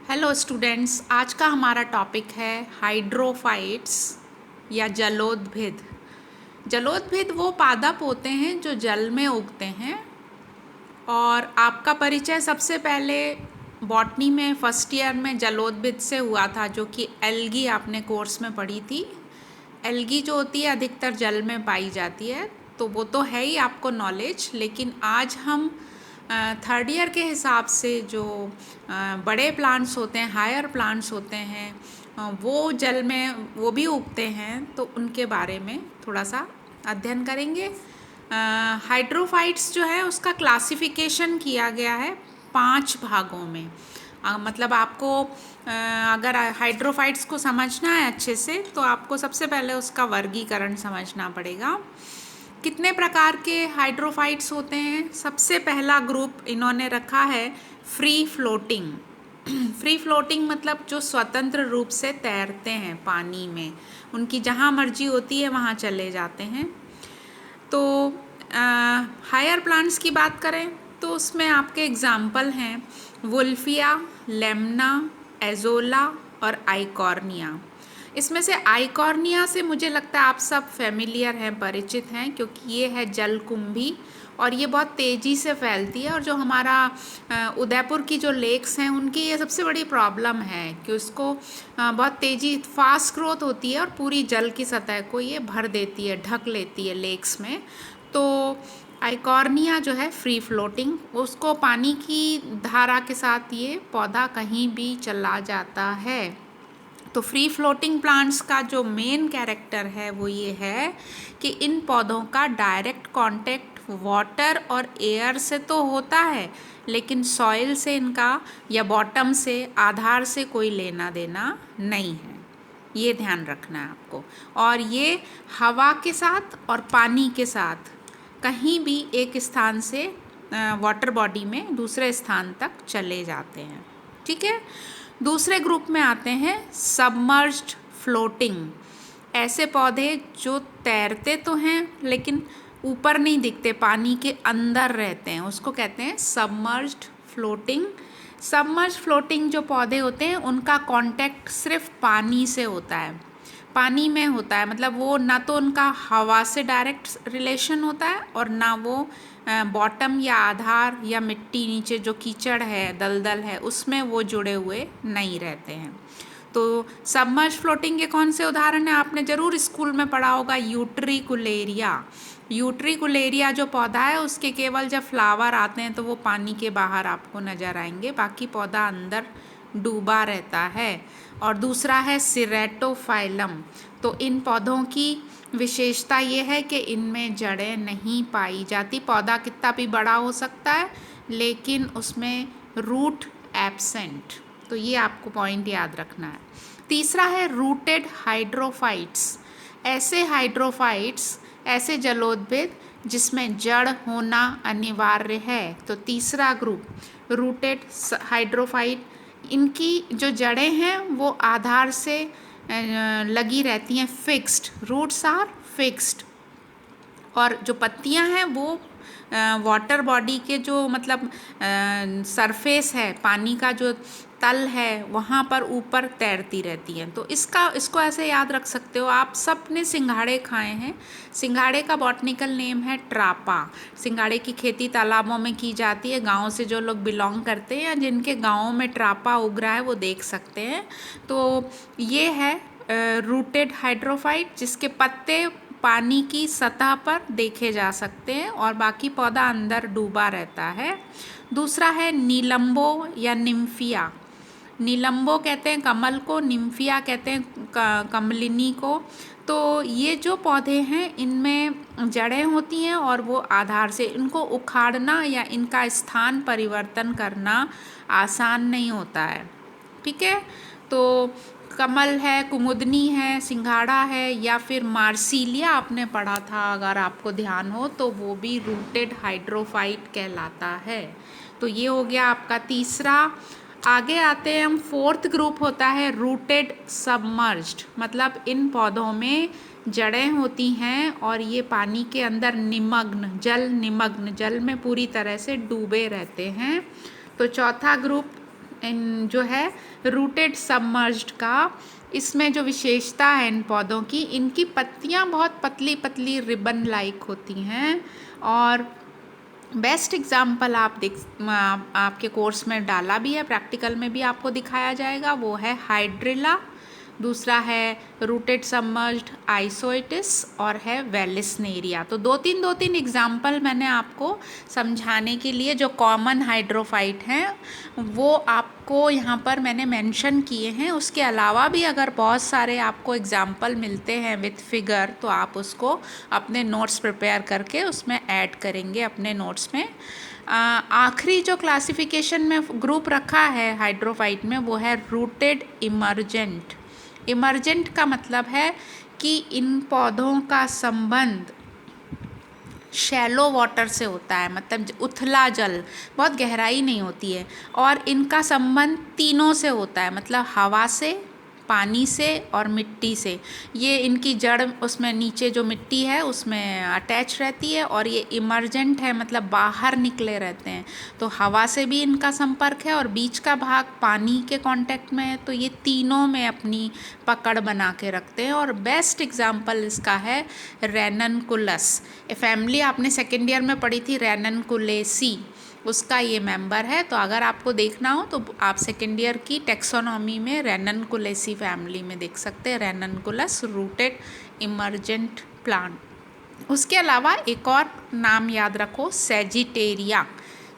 Hello students, आज का हमारा टॉपिक है हाइड्रोफाइट्स या जलोद्भिद। जलोद्भिद वो पादप होते हैं जो जल में उगते हैं। और आपका परिचय सबसे पहले बॉटनी में फर्स्ट ईयर में जलोद्भिद से हुआ था, जो कि एल्गी आपने कोर्स में पढ़ी थी। एल्गी जो होती है अधिकतर जल में पाई जाती है, तो वो तो है ही आपको नॉलेज। लेकिन आज हम थर्ड ईयर के हिसाब से जो बड़े प्लांट्स होते हैं, हायर प्लांट्स होते हैं, वो जल में वो भी उगते हैं, तो उनके बारे में थोड़ा सा अध्ययन करेंगे। हाइड्रोफाइट्स जो है उसका क्लासिफिकेशन किया गया है 5 भागों में। मतलब आपको अगर हाइड्रोफाइट्स को समझना है अच्छे से, तो आपको सबसे पहले उसका वर्गीकरण समझना पड़ेगा। कितने प्रकार के हाइड्रोफाइट्स होते हैं? सबसे पहला ग्रुप इन्होंने रखा है फ्री फ्लोटिंग। फ्री फ्लोटिंग मतलब जो स्वतंत्र रूप से तैरते हैं पानी में, उनकी जहाँ मर्जी होती है वहाँ चले जाते हैं। तो हायर प्लांट्स की बात करें तो उसमें आपके एग्जाम्पल हैं वुल्फिया, लेमना, एजोला और आइकॉर्निया। इसमें से आइकॉर्निया से मुझे लगता है आप सब फेमिलियर हैं, परिचित हैं, क्योंकि ये है जलकुंभी और ये बहुत तेज़ी से फैलती है। और जो हमारा उदयपुर की जो लेक्स हैं उनकी ये सबसे बड़ी प्रॉब्लम है कि उसको बहुत तेज़ी फास्ट ग्रोथ होती है और पूरी जल की सतह को ये भर देती है, ढक लेती है लेक्स में। तो आइकॉर्निया जो है फ्री फ्लोटिंग, उसको पानी की धारा के साथ ये पौधा कहीं भी चला जाता है। तो फ्री फ्लोटिंग प्लांट्स का जो मेन कैरेक्टर है वो ये है कि इन पौधों का डायरेक्ट कांटेक्ट वाटर और एयर से तो होता है, लेकिन सॉइल से इनका या बॉटम से, आधार से कोई लेना देना नहीं है। ये ध्यान रखना है आपको। और ये हवा के साथ और पानी के साथ कहीं भी एक स्थान से वाटर बॉडी में दूसरे स्थान तक चले जाते हैं। ठीक है। दूसरे ग्रुप में आते हैं सबमर्ज्ड फ्लोटिंग। ऐसे पौधे जो तैरते तो हैं लेकिन ऊपर नहीं दिखते, पानी के अंदर रहते हैं, उसको कहते हैं सबमर्ज्ड फ्लोटिंग। सबमर्ज्ड फ्लोटिंग जो पौधे होते हैं उनका कांटेक्ट सिर्फ पानी से होता है, पानी में होता है। मतलब वो ना तो उनका हवा से डायरेक्ट रिलेशन होता है और ना वो बॉटम या आधार या मिट्टी नीचे जो कीचड़ है, दलदल है, उसमें वो जुड़े हुए नहीं रहते हैं। तो सबमर्ज फ्लोटिंग के कौन से उदाहरण हैं? आपने ज़रूर स्कूल में पढ़ा होगा यूट्रिकुलेरिया। यूट्रिकुलेरिया जो पौधा है उसके केवल जब फ्लावर आते हैं तो वो पानी के बाहर आपको नज़र आएंगे, बाकी पौधा अंदर डूबा रहता है। और दूसरा है सिरेटोफाइलम। तो इन पौधों की विशेषता ये है कि इनमें जड़ें नहीं पाई जाती। पौधा कितना भी बड़ा हो सकता है लेकिन उसमें रूट एब्सेंट। तो ये आपको पॉइंट याद रखना है। तीसरा है रूटेड हाइड्रोफाइट्स। ऐसे हाइड्रोफाइट्स, ऐसे जलोद्भिद जिसमें जड़ होना अनिवार्य है। तो तीसरा ग्रुप रूटेड हाइड्रोफाइट, इनकी जो जड़ें हैं वो आधार से लगी रहती हैं, फिक्स्ड, रूट्स आर फिक्स्ड। और जो पत्तियां हैं वो वाटर बॉडी के जो मतलब सरफेस है, पानी का जो तल है, वहाँ पर ऊपर तैरती रहती हैं। तो इसको ऐसे याद रख सकते हो आप। सब ने सिंघाड़े खाए हैं। सिंघाड़े का बॉटनिकल नेम है ट्रापा। सिंघाड़े की खेती तालाबों में की जाती है। गांव से जो लोग बिलोंग करते हैं या जिनके गाँवों में ट्रापा उग रहा है वो देख सकते हैं। तो ये है रूटेड हाइड्रोफाइट, जिसके पत्ते पानी की सतह पर देखे जा सकते हैं और बाकी पौधा अंदर डूबा रहता है। दूसरा है नीलंबो या निम्फिया। नीलंबो कहते हैं कमल को, निम्फिया कहते हैं कमलिनी को। तो ये जो पौधे हैं इनमें जड़ें होती हैं और वो आधार से, इनको उखाड़ना या इनका स्थान परिवर्तन करना आसान नहीं होता है। ठीक है। तो कमल है, कुमुदनी है, सिंघाड़ा है या फिर मार्सिलिया आपने पढ़ा था अगर आपको ध्यान हो, तो वो भी रूटेड हाइड्रोफाइट कहलाता है। तो ये हो गया आपका तीसरा। आगे आते हैं हम, फोर्थ ग्रुप होता है रूटेड सबमर्ज्ड। मतलब इन पौधों में जड़ें होती हैं और ये पानी के अंदर निमग्न, जल में पूरी तरह से डूबे रहते हैं। तो चौथा ग्रुप इन जो है रूटेड सबमर्ज्ड का, इसमें जो विशेषता है इन पौधों की, इनकी पत्तियां बहुत पतली पतली रिबन लाइक होती हैं। और बेस्ट एग्जाम्पल आपके कोर्स में डाला भी है, प्रैक्टिकल में भी आपको दिखाया जाएगा, वो है हाइड्रिला, दूसरा है रूटेड सबमर्ज्ड आइसोइटिस और है वेलिस्नेरिया। तो दो तीन एग्जाम्पल मैंने आपको समझाने के लिए जो कॉमन हाइड्रोफाइट हैं वो आपको यहाँ पर मैंने मेंशन किए हैं। उसके अलावा भी अगर बहुत सारे आपको एग्जाम्पल मिलते हैं विथ फिगर तो आप उसको अपने नोट्स प्रिपेयर करके उसमें ऐड करेंगे अपने नोट्स में। आखिरी जो क्लासिफिकेशन में ग्रुप रखा है हाइड्रोफाइट में वो है रूटेड इमर्जेंट। इमर्जेंट का मतलब है कि इन पौधों का संबंध शैलो वाटर से होता है, मतलब उथला जल, बहुत गहराई नहीं होती है, और इनका संबंध तीनों से होता है, मतलब हवा से, पानी से और मिट्टी से। ये इनकी जड़ उसमें नीचे जो मिट्टी है उसमें अटैच रहती है, और ये इमर्जेंट है मतलब बाहर निकले रहते हैं। तो हवा से भी इनका संपर्क है और बीच का भाग पानी के कांटेक्ट में है। तो ये तीनों में अपनी पकड़ बना के रखते हैं। और बेस्ट एग्जाम्पल इसका है रेननकुलस। ए फैमिली आपने सेकेंड ईयर में पढ़ी थी, रेननकुलेसी, उसका ये मेंबर है। तो अगर आपको देखना हो तो आप सेकेंड ईयर की टेक्सोनॉमी में रेननकुलेसी फैमिली में देख सकते हैं, रेननकुलस रूटेड इमर्जेंट प्लांट। उसके अलावा एक और नाम याद रखो, सेजिटेरिया।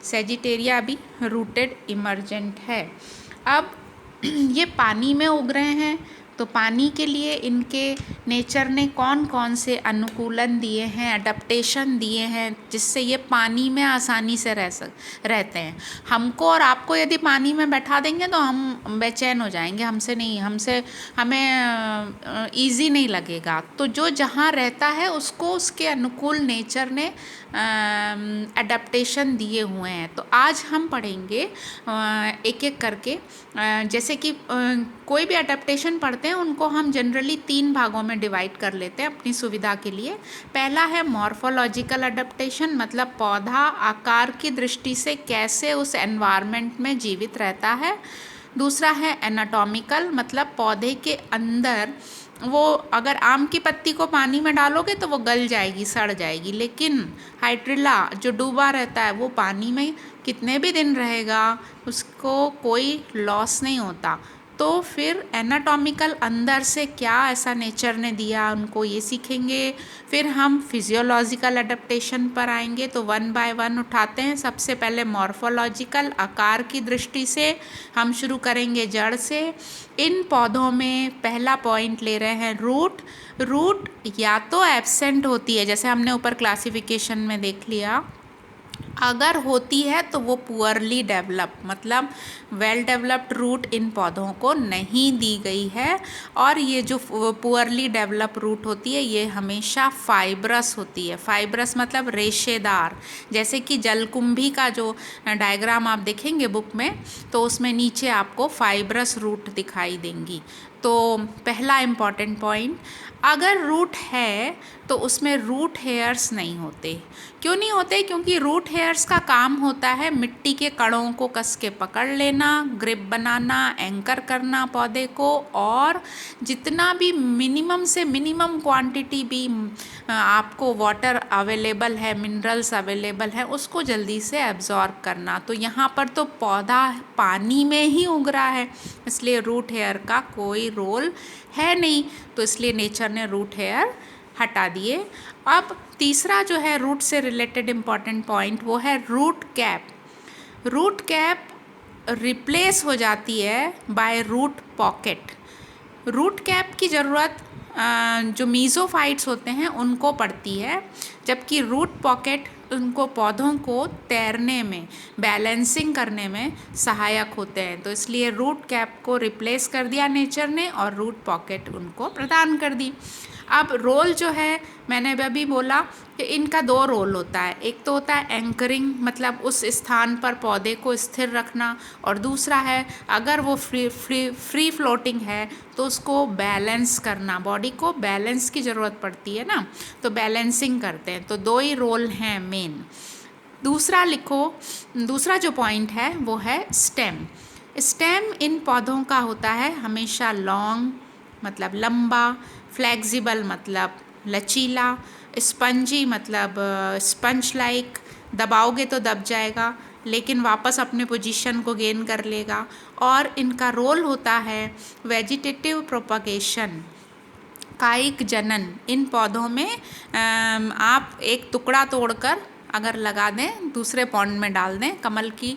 सेजिटेरिया भी रूटेड इमर्जेंट है। अब ये पानी में उग रहे हैं, तो पानी के लिए इनके नेचर ने कौन कौन से अनुकूलन दिए हैं, अडप्टेशन दिए हैं, जिससे ये पानी में आसानी से रहते हैं। हमको और आपको यदि पानी में बैठा देंगे तो हम बेचैन हो जाएंगे, हमें इजी नहीं लगेगा। तो जो जहाँ रहता है उसको उसके अनुकूल नेचर ने अडप्टेशन दिए हुए हैं। तो आज हम पढ़ेंगे एक एक करके। जैसे कि कोई भी अडप्टेशन पढ़ते हैं उनको हम जनरली 3 भागों में डिवाइड कर लेते हैं अपनी सुविधा के लिए। पहला है मॉर्फोलॉजिकल अडप्टेशन, मतलब पौधा आकार की दृष्टि से कैसे उस एनवायरनमेंट में जीवित रहता है। दूसरा है एनाटॉमिकल, मतलब पौधे के अंदर वो अगर आम की पत्ती को पानी में डालोगे तो वो गल जाएगी, सड़ जाएगी, लेकिन हाइड्रिला जो डूबा रहता है वो पानी में कितने भी दिन रहेगा, उसको कोई लॉस नहीं होता। तो फिर एनाटॉमिकल अंदर से क्या ऐसा नेचर ने दिया उनको, ये सीखेंगे। फिर हम फिजियोलॉजिकल अडेप्टेशन पर आएंगे। तो 1 बाय 1 उठाते हैं। सबसे पहले मॉर्फोलॉजिकल, आकार की दृष्टि से हम शुरू करेंगे जड़ से। इन पौधों में पहला पॉइंट ले रहे हैं रूट। रूट या तो एब्सेंट होती है, जैसे हमने ऊपर क्लासिफिकेशन में देख लिया, अगर होती है तो वो पुअरली डेवलप, मतलब वेल डेवलप्ड रूट इन पौधों को नहीं दी गई है। और ये जो पुअरली डेवलप रूट होती है ये हमेशा फाइब्रस होती है। फाइब्रस मतलब रेशेदार, जैसे कि जलकुंभी का जो डायग्राम आप देखेंगे बुक में तो उसमें नीचे आपको फाइब्रस रूट दिखाई देंगी। तो पहला इम्पॉर्टेंट पॉइंट, अगर रूट है तो उसमें रूट हेयर्स नहीं होते। क्यों नहीं होते? क्योंकि रूट हेयर्स का काम होता है मिट्टी के कणों को कस के पकड़ लेना, ग्रिप बनाना, एंकर करना पौधे को, और जितना भी मिनिमम से मिनिमम क्वांटिटी भी आपको वाटर अवेलेबल है, मिनरल्स अवेलेबल है, उसको जल्दी से एब्जॉर्ब करना। तो यहाँ पर तो पौधा पानी में ही उग रहा है, इसलिए रूट हेयर का कोई रोल है नहीं, तो इसलिए नेचर ने रूट हेयर हटा दिए। अब तीसरा जो है रूट से रिलेटेड इम्पॉर्टेंट पॉइंट वो है root cap. Root cap replace हो जाती है by root pocket. Root cap की ज़रूरत जो मीज़ोफाइट्स होते हैं उनको पड़ती है, जबकि रूट पॉकेट उनको पौधों को तैरने में, बैलेंसिंग करने में सहायक होते हैं। तो इसलिए रूट कैप को रिप्लेस कर दिया नेचर ने और रूट पॉकेट उनको प्रदान कर दी। अब रोल जो है मैंने अभी बोला कि इनका 2 रोल होता है। एक तो होता है एंकरिंग, मतलब उस स्थान पर पौधे को स्थिर रखना, और दूसरा है अगर वो फ्री फ्लोटिंग है तो उसको बैलेंस करना, बॉडी को बैलेंस की ज़रूरत पड़ती है ना, तो बैलेंसिंग करते हैं। तो 2 ही रोल हैं मेन। दूसरा लिखो, दूसरा जो पॉइंट है वो है स्टेम। स्टेम इन पौधों का होता है हमेशा लॉन्ग मतलब लंबा, फ्लेक्सिबल मतलब लचीला, स्पंजी मतलब स्पंज लाइक, दबाओगे तो दब जाएगा लेकिन वापस अपने पोजीशन को गेन कर लेगा। और इनका रोल होता है वेजिटेटिव प्रोपगेशन, कायिक जनन। इन पौधों में आप एक टुकड़ा तोड़कर अगर लगा दें, दूसरे पॉन्ड में डाल दें कमल की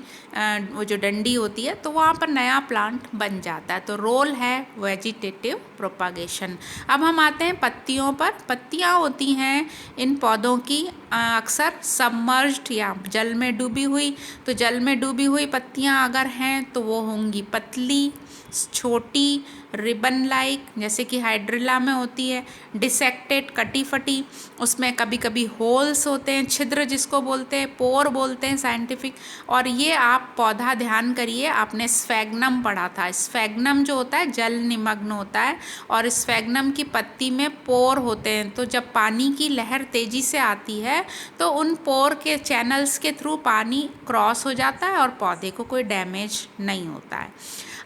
वो जो डंडी होती है, तो वहाँ पर नया प्लांट बन जाता है। तो रोल है वेजिटेटिव प्रोपागेशन। अब हम आते हैं पत्तियों पर। पत्तियाँ होती हैं इन पौधों की अक्सर सबमर्ज्ड या जल में डूबी हुई। तो जल में डूबी हुई पत्तियाँ अगर हैं तो वो होंगी पतली, छोटी, रिबन लाइक, जैसे कि हाइड्रिला में होती है, डिसेक्टेड कटी फटी, उसमें कभी कभी होल्स होते हैं, छिद्र जिसको बोलते हैं, पोर बोलते हैं साइंटिफिक। और ये आप पौधा ध्यान करिए, आपने स्फैग्नम पढ़ा था। स्फैग्नम जो होता है जल निमग्न होता है और स्फैग्नम की पत्ती में पोर होते हैं। तो जब पानी की लहर तेज़ी से आती है तो उन पोर के चैनल्स के थ्रू पानी क्रॉस हो जाता है और पौधे को कोई डैमेज नहीं होता है।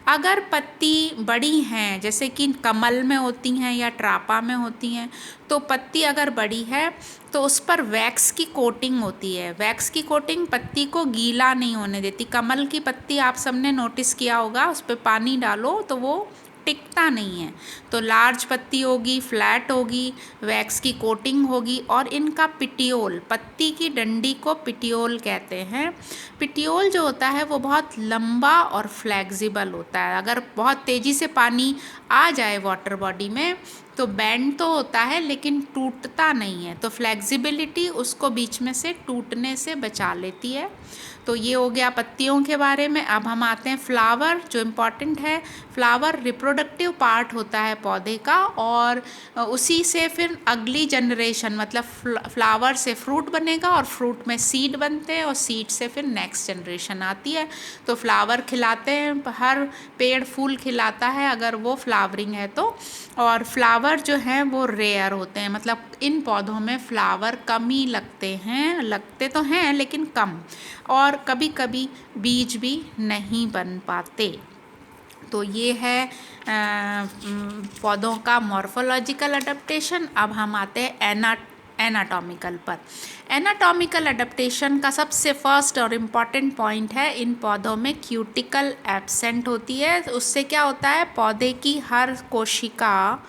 अगर पत्ती बड़ी हैं, जैसे कि कमल में होती हैं या ट्रापा में होती हैं, तो पत्ती अगर बड़ी है तो उस पर वैक्स की कोटिंग होती है। वैक्स की कोटिंग पत्ती को गीला नहीं होने देती। कमल की पत्ती आप सबने नोटिस किया होगा, उस पर पानी डालो तो वो टिकता नहीं है। तो लार्ज पत्ती होगी, फ्लैट होगी, वैक्स की कोटिंग होगी। और इनका पिटियोल, पत्ती की डंडी को पिटियोल कहते हैं। पिटियोल जो होता है वो बहुत लंबा और फ्लेक्सिबल होता है। अगर बहुत तेज़ी से पानी आ जाए वाटर बॉडी में तो बैंड तो होता है लेकिन टूटता नहीं है। तो फ्लेक्सिबिलिटी उसको बीच में से टूटने से बचा लेती है। तो ये हो गया पत्तियों के बारे में। अब हम आते हैं फ्लावर, जो इम्पॉर्टेंट है। फ्लावर रिप्रोडक्टिव पार्ट होता है पौधे का और उसी से फिर अगली जनरेशन मतलब फ्लावर से फ्रूट बनेगा और फ्रूट में सीड बनते हैं और सीड से फिर नेक्स्ट जनरेशन आती है। तो फ्लावर खिलाते हैं, हर पेड़ फूल खिलाता है अगर वो फ्लावरिंग है तो। और फ्लावर जो हैं वो रेयर होते हैं, मतलब इन पौधों में फ्लावर कम ही लगते हैं, लगते तो हैं लेकिन कम, और कभी कभी बीज भी नहीं बन पाते। तो ये है पौधों का मॉर्फोलॉजिकल अडेप्टेशन। अब हम आते हैं एनाटॉमिकल पर। एनाटॉमिकल अडेप्टेशन का सबसे फर्स्ट और इम्पॉर्टेंट पॉइंट है, इन पौधों में क्यूटिकल एब्सेंट होती है। उससे क्या होता है, पौधे की हर कोशिका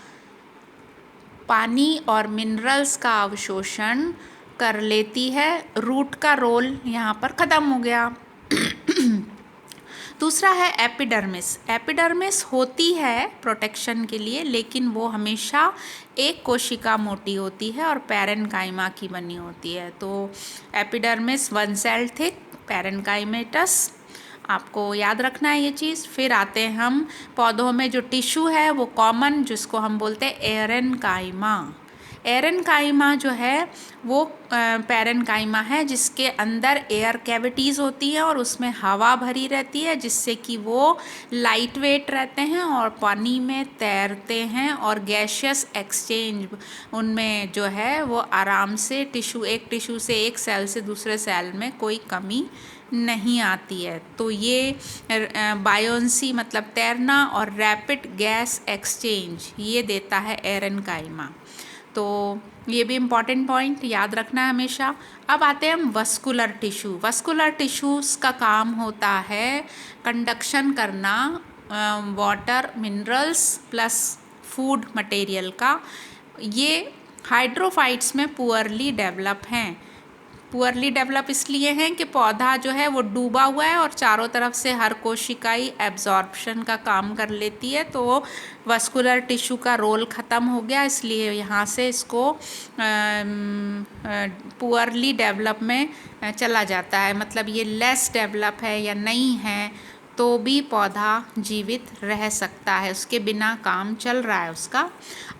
पानी और मिनरल्स का अवशोषण कर लेती है। रूट का रोल यहाँ पर ख़त्म हो गया। दूसरा है एपिडर्मिस। एपिडर्मिस होती है प्रोटेक्शन के लिए, लेकिन वो हमेशा एक कोशिका मोटी होती है और पैरेन्काइमा की बनी होती है। तो epidermis one cell thick, parenchymatous, आपको याद रखना है ये चीज़। फिर आते हैं हम पौधों में जो टिश्यू है वो कॉमन, जिसको हम बोलते हैं एरेनकाइमा। एरेनकाइमा जो है वो पैरेन्काइमा है जिसके अंदर एयर कैविटीज़ होती है और उसमें हवा भरी रहती है, जिससे कि वो लाइट वेट रहते हैं और पानी में तैरते हैं और गैशियस एक्सचेंज उनमें जो है वो आराम से एक टिश्यू से एक सेल से दूसरे सेल में कोई कमी नहीं आती है। तो ये बायोंसी मतलब तैरना और रैपिड गैस एक्सचेंज ये देता है एरेनकाइमा। तो ये भी इम्पॉर्टेंट पॉइंट याद रखना है हमेशा। अब आते हैं हम वस्कुलर टिश्यू। वस्कुलर टिश्यूज़ का काम होता है कंडक्शन करना water, minerals plus food material का। ये हाइड्रोफाइट्स में पुअरली डेवलप हैं। पुअरली डेवलप इसलिए हैं कि पौधा जो है वो डूबा हुआ है और चारों तरफ से हर कोशिकाई एब्जॉर्प्शन का काम कर लेती है। तो वस्कुलर टिश्यू का रोल ख़त्म हो गया, इसलिए यहाँ से इसको पुअरली डेवलप में चला जाता है। मतलब ये लेस डेवलप है या नहीं है तो भी पौधा जीवित रह सकता है, उसके बिना काम चल रहा है उसका।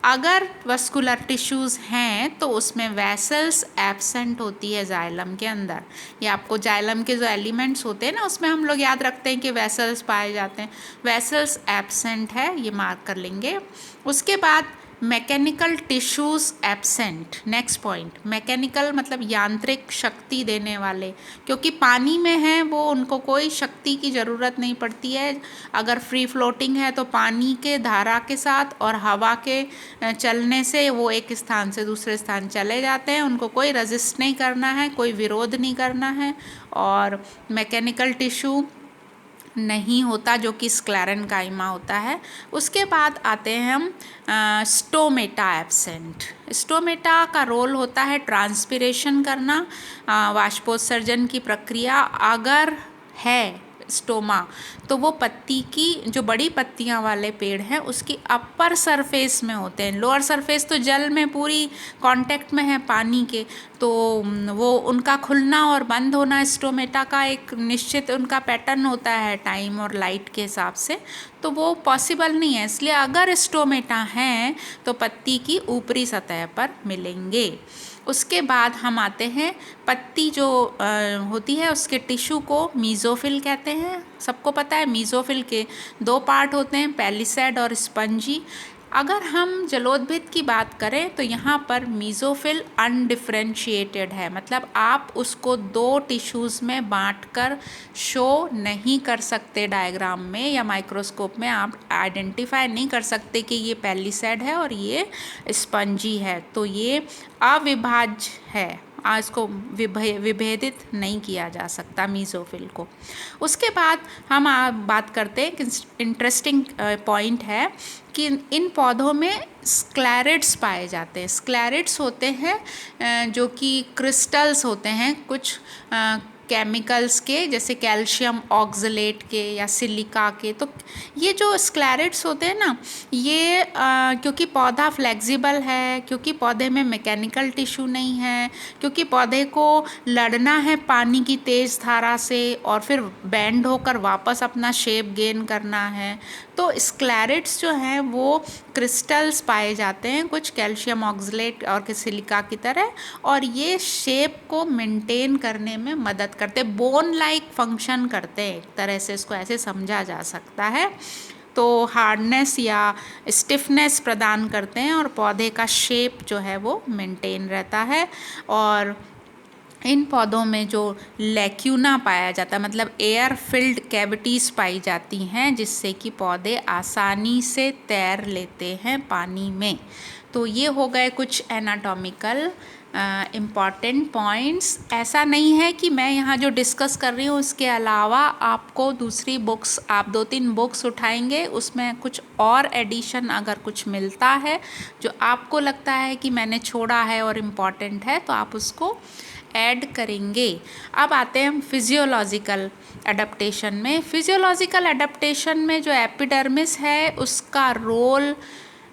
अगर वस्कुलर टिश्यूज़ हैं तो उसमें वेसल्स एब्सेंट होती है जाइलम के अंदर। ये आपको जाइलम के जो एलिमेंट्स होते हैं ना उसमें हम लोग याद रखते हैं कि वेसल्स पाए जाते हैं, वेसल्स एब्सेंट है, ये मार्क कर लेंगे। उसके बाद mechanical tissues absent. Next point, mechanical मतलब यांत्रिक शक्ति देने वाले, क्योंकि पानी में है वो उनको कोई शक्ति की ज़रूरत नहीं पड़ती है। अगर फ्री फ्लोटिंग है तो पानी के धारा के साथ और हवा के चलने से वो एक स्थान से दूसरे स्थान चले जाते हैं, उनको कोई रजिस्ट नहीं करना है, कोई विरोध नहीं करना है, और मैकेनिकल टिश्यू नहीं होता जो कि स्क्लेरेन्काइमा होता है। उसके बाद आते हैं हम स्टोमेटा एब्सेंट। स्टोमेटा का रोल होता है ट्रांसपिरेशन करना, वाष्पोत्सर्जन की प्रक्रिया। अगर है स्टोमा तो वो पत्ती की जो बड़ी पत्तियां वाले पेड़ हैं उसकी अपर सरफेस में होते हैं। लोअर सरफेस तो जल में पूरी कांटेक्ट में है पानी के, तो वो उनका खुलना और बंद होना स्टोमेटा का एक निश्चित उनका पैटर्न होता है टाइम और लाइट के हिसाब से, तो वो पॉसिबल नहीं है। इसलिए अगर स्टोमेटा हैं तो पत्ती की ऊपरी सतह पर मिलेंगे। उसके बाद हम आते हैं पत्ती जो होती है उसके टिश्यू को मीज़ोफिल कहते हैं। सबको पता है मीज़ोफिल के दो पार्ट होते हैं, पेलिसैड और स्पंजी। अगर हम जलोद्भिद की बात करें तो यहाँ पर मीज़ोफिल अनडिफरेंशिएटेड है, मतलब आप उसको दो टिश्यूज़ में बांटकर शो नहीं कर सकते। डायग्राम में या माइक्रोस्कोप में आप आइडेंटिफाई नहीं कर सकते कि ये पेलिसैड है और ये स्पंजी है, तो ये अविभाज्य है, इसको विभेदित नहीं किया जा सकता मीज़ोफिल को। उसके बाद हम बात करते हैं कि इंटरेस्टिंग पॉइंट है कि इन पौधों में स्क्लेरिड्स पाए जाते हैं। स्क्लेरिड्स होते हैं जो कि क्रिस्टल्स होते हैं कुछ केमिकल्स के, जैसे कैल्शियम ऑक्सलेट के या सिलिका के। तो ये जो स्क्लेरिड्स होते हैं ना, ये क्योंकि पौधा फ्लेक्सिबल है, क्योंकि पौधे में मैकेनिकल टिश्यू नहीं है, क्योंकि पौधे को लड़ना है पानी की तेज़ धारा से और फिर बेंड होकर वापस अपना शेप गेन करना है, तो स्क्लेरिड्स जो हैं वो क्रिस्टल्स पाए जाते हैं कुछ कैल्शियम ऑक्सलेट और सिलिका की तरह, और ये शेप को मेंटेन करने में मदद करते, बोन लाइक फंक्शन करते हैं, एक तरह से इसको ऐसे समझा जा सकता है। तो हार्डनेस या स्टिफनेस प्रदान करते हैं और पौधे का शेप जो है वो मेंटेन रहता है। और इन पौधों में जो लैक्यूना पाया जाता है, मतलब एयर फिल्ड कैविटीज़ पाई जाती हैं, जिससे कि पौधे आसानी से तैर लेते हैं पानी में। तो ये हो गए कुछ एनाटॉमिकल इम्पॉर्टेंट पॉइंट्स। ऐसा नहीं है कि मैं यहाँ जो डिस्कस कर रही हूँ उसके अलावा आपको दूसरी बुक्स, आप 2-3 बुक्स उठाएंगे, उसमें कुछ और एडिशन अगर कुछ मिलता है जो आपको लगता है कि मैंने छोड़ा है और इम्पॉर्टेंट है, तो आप उसको ऐड करेंगे। अब आते हैं हम फिजियोलॉजिकल एडप्टेशन में। फिजियोलॉजिकल एडप्टेशन में जो एपिडर्मिस है उसका रोल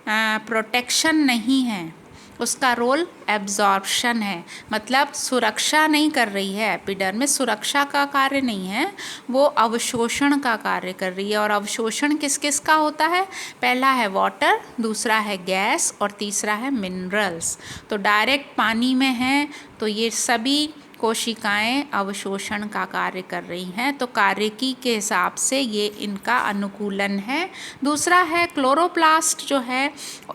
प्रोटेक्शन नहीं है, उसका रोल एब्जॉर्प्शन है, मतलब सुरक्षा नहीं कर रही है। एपिडर्मिस सुरक्षा का कार्य नहीं है, वो अवशोषण का कार्य कर रही है। और अवशोषण किस किस का होता है? पहला है वाटर, दूसरा है गैस और तीसरा है मिनरल्स। तो डायरेक्ट पानी में है तो ये सभी कोशिकाएं अवशोषण का कार्य कर रही हैं, तो कार्यकी के हिसाब से ये इनका अनुकूलन है। दूसरा है क्लोरोप्लास्ट, जो है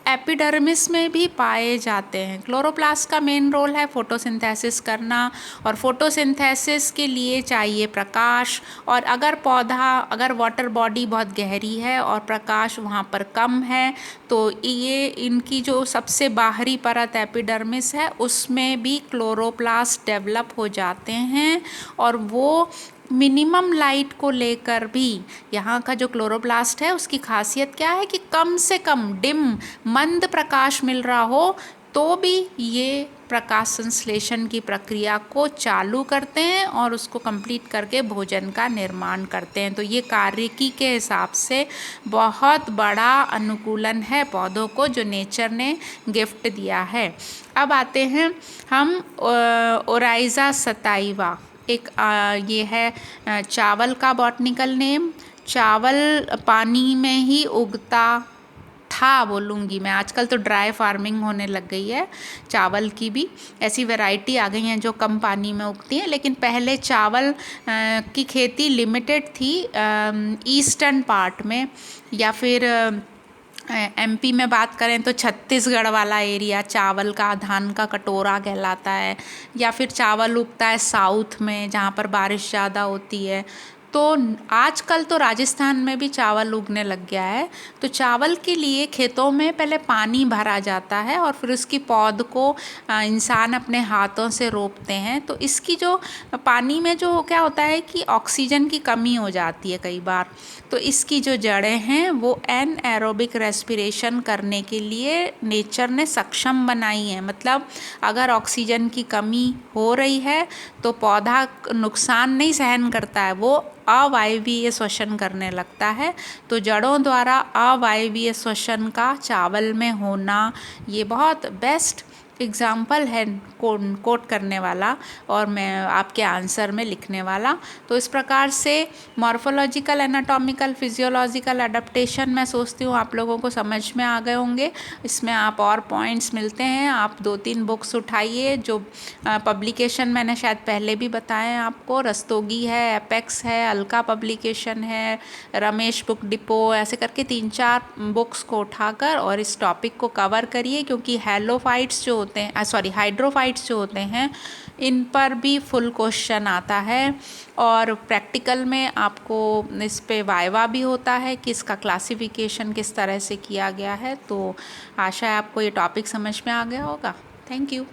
एपिडर्मिस में भी पाए जाते हैं। क्लोरोप्लास्ट का मेन रोल है फोटोसिंथेसिस करना, और फोटोसिंथेसिस के लिए चाहिए प्रकाश। और अगर वाटर बॉडी बहुत गहरी है और प्रकाश वहाँ पर कम है, तो ये इनकी जो सबसे बाहरी परत एपिडर्मिस है उसमें भी क्लोरोप्लास्ट डेवलप हो जाते हैं, और वो मिनिमम लाइट को लेकर भी, यहाँ का जो क्लोरोप्लास्ट है उसकी खासियत क्या है कि कम से कम डिम मंद प्रकाश मिल रहा हो तो भी ये प्रकाश संश्लेषण की प्रक्रिया को चालू करते हैं और उसको कंप्लीट करके भोजन का निर्माण करते हैं। तो ये कार्यकी के हिसाब से बहुत बड़ा अनुकूलन है पौधों को, जो नेचर ने गिफ्ट दिया है। अब आते हैं हम ओराइजा सटाइवा, एक ये है चावल का बॉटनिकल नेम। चावल पानी में ही उगता था बोलूँगी मैं, आजकल तो ड्राई फार्मिंग होने लग गई है, चावल की भी ऐसी वैरायटी आ गई हैं जो कम पानी में उगती हैं, लेकिन पहले चावल की खेती लिमिटेड थी ईस्टर्न पार्ट में या फिर एमपी में बात करें तो छत्तीसगढ़ वाला एरिया चावल का, धान का कटोरा कहलाता है। या फिर चावल उगता है साउथ में, जहाँ पर बारिश ज़्यादा होती है। तो आजकल तो राजस्थान में भी चावल उगने लग गया है। तो चावल के लिए खेतों में पहले पानी भरा जाता है और फिर उसकी पौध को इंसान अपने हाथों से रोपते हैं। तो इसकी जो पानी में जो क्या होता है कि ऑक्सीजन की कमी हो जाती है कई बार। तो इसकी जो जड़ें हैं वो एनएरोबिक रेस्पिरेशन करने के लिए नेचर ने सक्षम बनाई हैं। मतलब अगर ऑक्सीजन की कमी हो रही है तो पौधा नुकसान नहीं सहन करता है, वो अवायवीय श्वसन करने लगता है। तो जड़ों द्वारा अवायवीय श्वसन का चावल में होना ये बहुत बेस्ट एग्ज़ाम्पल है कोट करने वाला और मैं आपके आंसर में लिखने वाला। तो इस प्रकार से मॉर्फोलॉजिकल, एनाटॉमिकल, फिजियोलॉजिकल अडेप्टेशन मैं सोचती हूँ आप लोगों को समझ में आ गए होंगे। इसमें आप और पॉइंट्स मिलते हैं, आप 2-3 बुक्स उठाइए। जो पब्लिकेशन मैंने शायद पहले भी बताए हैं आपको, रस्तोगी है, एपेक्स है, अलका पब्लिकेशन है, रमेश बुक डिपो, ऐसे करके 3-4 बुक्स को उठाकर और इस टॉपिक को कवर करिए। क्योंकि हेलोफाइट्स जो होते हैं, हाइड्रोफाइट्स जो होते हैं, इन पर भी फुल क्वेश्चन आता है और प्रैक्टिकल में आपको इस पे वाइवा भी होता है कि इसका क्लासिफिकेशन किस तरह से किया गया है। तो आशा है आपको ये टॉपिक समझ में आ गया होगा। Thank you.